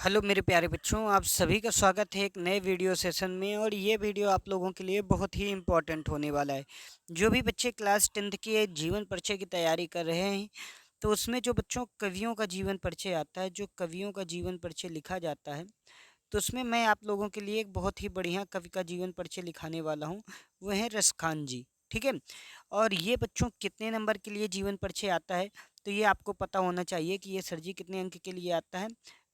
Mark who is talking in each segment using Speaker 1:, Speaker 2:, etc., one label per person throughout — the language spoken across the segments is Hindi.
Speaker 1: हेलो मेरे प्यारे बच्चों, आप सभी का स्वागत है एक नए वीडियो सेशन में। और ये वीडियो आप लोगों के लिए बहुत ही इम्पोर्टेंट होने वाला है। जो भी बच्चे क्लास 10th के जीवन परिचय की तैयारी कर रहे हैं, तो उसमें जो बच्चों कवियों का जीवन परिचय आता है, जो कवियों का जीवन परिचय लिखा जाता है, तो उसमें मैं आप लोगों के लिए एक बहुत ही बढ़िया कवि का जीवन परिचय लिखाने वाला हूँ। वो है रसखान जी। ठीक है। और ये बच्चों कितने नंबर के लिए जीवन परिचय आता है, तो ये आपको पता होना चाहिए कि ये सर जी कितने अंक के लिए आता है।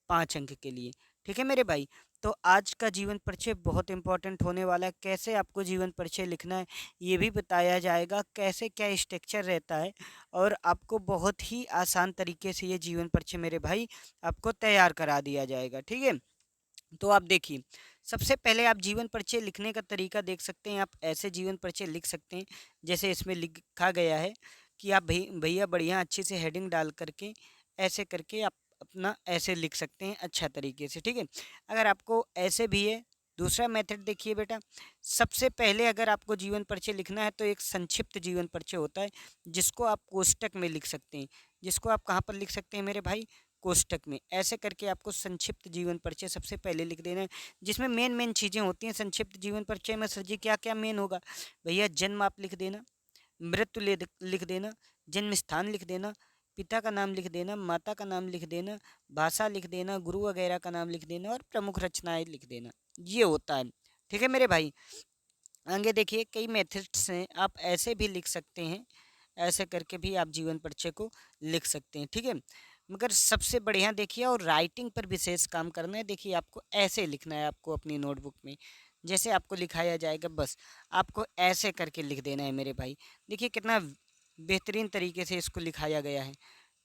Speaker 1: 5 अंक के लिए। ठीक है मेरे भाई। तो आज का जीवन परिचय बहुत इंपॉर्टेंट होने वाला है। कैसे आपको जीवन परिचय लिखना है ये भी बताया जाएगा, कैसे क्या स्ट्रक्चर रहता है। और आपको बहुत ही आसान तरीके से ये जीवन परिचय मेरे भाई आपको तैयार करा दिया जाएगा। ठीक है। तो आप देखिए, सबसे पहले आप जीवन परिचय लिखने का तरीका देख सकते हैं। आप ऐसे जीवन परिचय लिख सकते हैं जैसे इसमें लिखा गया है कि आप भैया बढ़िया अच्छे से हेडिंग डाल करके ऐसे करके आप अपना ऐसे लिख सकते हैं अच्छा तरीके से। ठीक है। अगर आपको ऐसे भी है, दूसरा मेथड देखिए बेटा। सबसे पहले अगर आपको जीवन परिचय लिखना है तो एक संक्षिप्त जीवन परिचय होता है, जिसको आप कोष्टक में लिख सकते हैं। जिसको आप कहाँ पर लिख सकते हैं मेरे भाई? कोष्टक में। ऐसे करके आपको संक्षिप्त जीवन परिचय सबसे पहले लिख देना है, जिसमें मेन मेन चीज़ें होती हैं। संक्षिप्त जीवन परिचय में सर जी क्या क्या मेन होगा? भैया जन्म आप लिख देना, मृत्यु लिख देना, जन्म स्थान लिख देना, पिता का नाम लिख देना, माता का नाम लिख देना, भाषा लिख देना, गुरु वगैरह का नाम लिख देना और प्रमुख रचनाएं लिख देना। ये होता है। ठीक है मेरे भाई। आगे देखिए, कई मेथड्स हैं, आप ऐसे भी लिख सकते हैं। ऐसे करके भी आप जीवन परिचय को लिख सकते हैं। ठीक है। मगर सबसे बढ़िया देखिए, और राइटिंग पर विशेष काम करना है। देखिए आपको ऐसे लिखना है, आपको अपनी नोटबुक में जैसे आपको लिखाया जाएगा बस आपको ऐसे करके लिख देना है मेरे भाई। देखिए कितना बेहतरीन तरीके से इसको लिखाया गया है।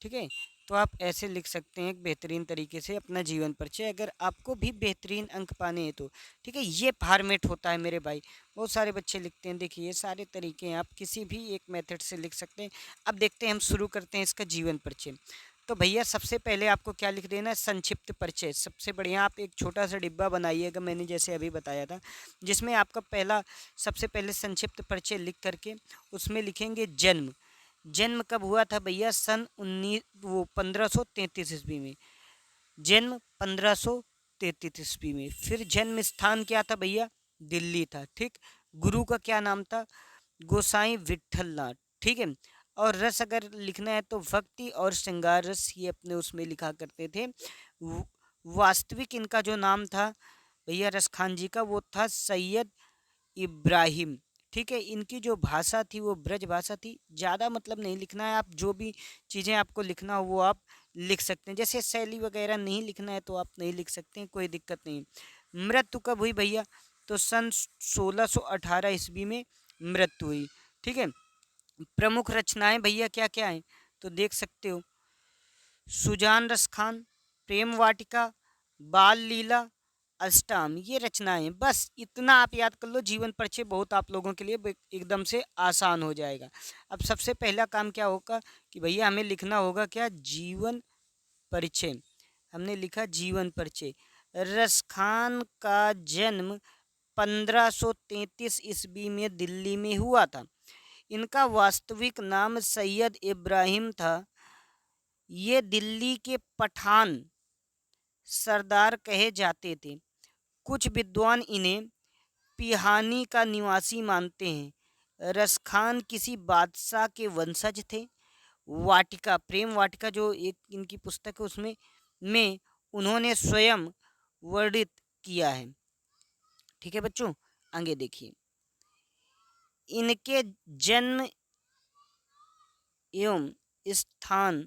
Speaker 1: ठीक है। तो आप ऐसे लिख सकते हैं एक बेहतरीन तरीके से अपना जीवन परिचय, अगर आपको भी बेहतरीन अंक पाने हैं तो। ठीक है। ये फॉर्मेट होता है मेरे भाई। बहुत सारे बच्चे लिखते हैं। देखिए ये सारे तरीके हैं, आप किसी भी एक मेथड से लिख सकते हैं। अब देखते हैं, हम शुरू करते हैं इसका जीवन परिचय। तो भैया सबसे पहले आपको क्या लिख देना है? संक्षिप्त परिचय। सबसे बढ़िया आप एक छोटा सा डिब्बा बनाइएगा, मैंने जैसे अभी बताया था, जिसमें आपका पहला सबसे पहले संक्षिप्त परिचय लिख करके उसमें लिखेंगे जन्म। जन्म कब हुआ था भैया? सन 1533 ईस्वी में। जन्म 1533 ईस्वी में। फिर जन्म स्थान क्या था भैया? दिल्ली था। ठीक। गुरु का क्या नाम था? गोसाई विठलनाथ। ठीक है। और रस अगर लिखना है तो भक्ति और श्रृंगार रस, ये अपने उसमें लिखा करते थे। वास्तविक इनका जो नाम था भैया रस खान जी का, वो था सैयद इब्राहिम। ठीक है। इनकी जो भाषा थी वो ब्रज भाषा थी। ज़्यादा मतलब नहीं लिखना है, आप जो भी चीज़ें आपको लिखना हो वो आप लिख सकते हैं। जैसे शैली वगैरह नहीं लिखना है तो आप नहीं लिख सकते हैं, कोई दिक्कत नहीं। मृत्यु कब हुई भैया? तो सन 1618 ईस्वी में मृत्यु हुई। ठीक है। प्रमुख रचनाएं भैया क्या क्या हैं, तो देख सकते हो। सुजान रस खान, प्रेम वाटिका, बाल लीला, अष्टाम, ये रचनाएं। बस इतना आप याद कर लो, जीवन परिचय बहुत आप लोगों के लिए एकदम से आसान हो जाएगा। अब सबसे पहला काम क्या होगा कि भैया हमें लिखना होगा क्या? जीवन परिचय। हमने लिखा जीवन परिचय। रस खान का जन्म 1533 ईस्वी में दिल्ली में हुआ था। इनका वास्तविक नाम सैयद इब्राहिम था। ये दिल्ली के पठान सरदार कहे जाते थे। कुछ विद्वान इन्हें पिहानी का निवासी मानते हैं। रसखान किसी बादशाह के वंशज थे। वाटिका, प्रेम वाटिका जो एक इनकी पुस्तक है उसमें में उन्होंने स्वयं वर्णित किया है। ठीक है बच्चों। आगे देखिए, इनके जन्म एवं स्थान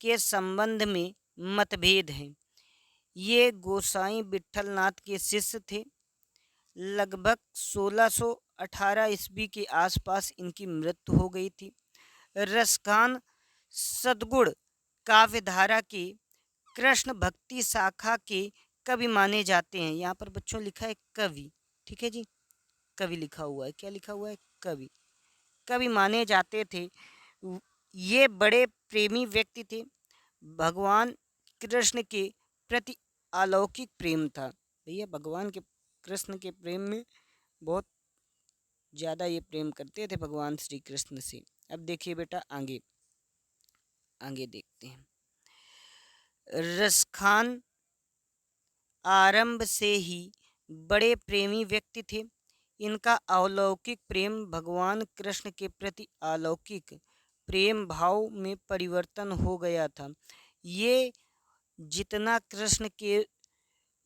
Speaker 1: के संबंध में मतभेद हैं। ये गोसाई विठलनाथ के शिष्य थे। लगभग 1618 ईस्वी के आसपास इनकी मृत्यु हो गई थी। रसखान सदगुण काव्यधारा के कृष्ण भक्ति शाखा के कवि माने जाते हैं। यहाँ पर बच्चों लिखा है कवि। ठीक है जी। कवि लिखा हुआ है, क्या लिखा हुआ है? कवि। कवि माने जाते थे। ये बड़े प्रेमी व्यक्ति थे। भगवान कृष्ण के प्रति अलौकिक प्रेम था। भैया भगवान के कृष्ण के प्रेम में बहुत ज़्यादा ये प्रेम करते थे भगवान श्री कृष्ण से। अब देखिए बेटा आगे, आगे देखते हैं। रसखान आरंभ से ही बड़े प्रेमी व्यक्ति थे। इनका अलौकिक प्रेम भगवान कृष्ण के प्रति अलौकिक प्रेम भाव में परिवर्तन हो गया था। ये जितना कृष्ण के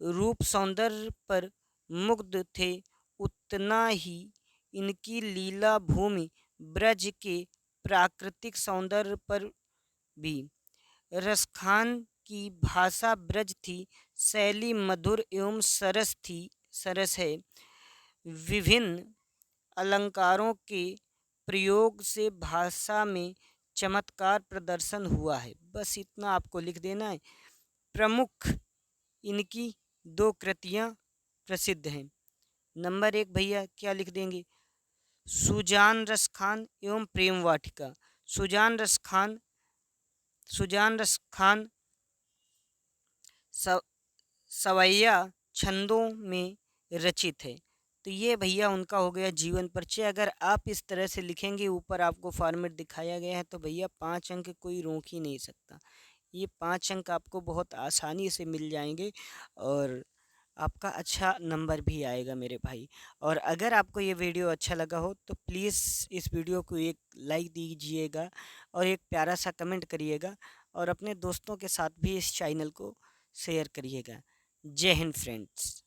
Speaker 1: रूप सौंदर्य पर मुग्ध थे, उतना ही इनकी लीला भूमि ब्रज के प्राकृतिक सौंदर्य पर भी। रसखान की भाषा ब्रज थी, शैली मधुर एवं सरस है। विभिन्न अलंकारों के प्रयोग से भाषा में चमत्कार प्रदर्शन हुआ है। बस इतना आपको लिख देना है। प्रमुख इनकी दो कृतियाँ प्रसिद्ध हैं। नंबर एक भैया क्या लिख देंगे? सुजान रस खान एवं प्रेम वाटिका। सुजान रस खान सवैया छंदों में रचित है। तो ये भैया उनका हो गया जीवन परिचय। अगर आप इस तरह से लिखेंगे, ऊपर आपको फॉर्मेट दिखाया गया है, तो भैया 5 अंक कोई रोक ही नहीं सकता। ये 5 अंक आपको बहुत आसानी से मिल जाएंगे और आपका अच्छा नंबर भी आएगा मेरे भाई। और अगर आपको ये वीडियो अच्छा लगा हो तो प्लीज़ इस वीडियो को एक लाइक दीजिएगा और एक प्यारा सा कमेंट करिएगा और अपने दोस्तों के साथ भी इस चैनल को शेयर करिएगा। जय हिंद फ्रेंड्स।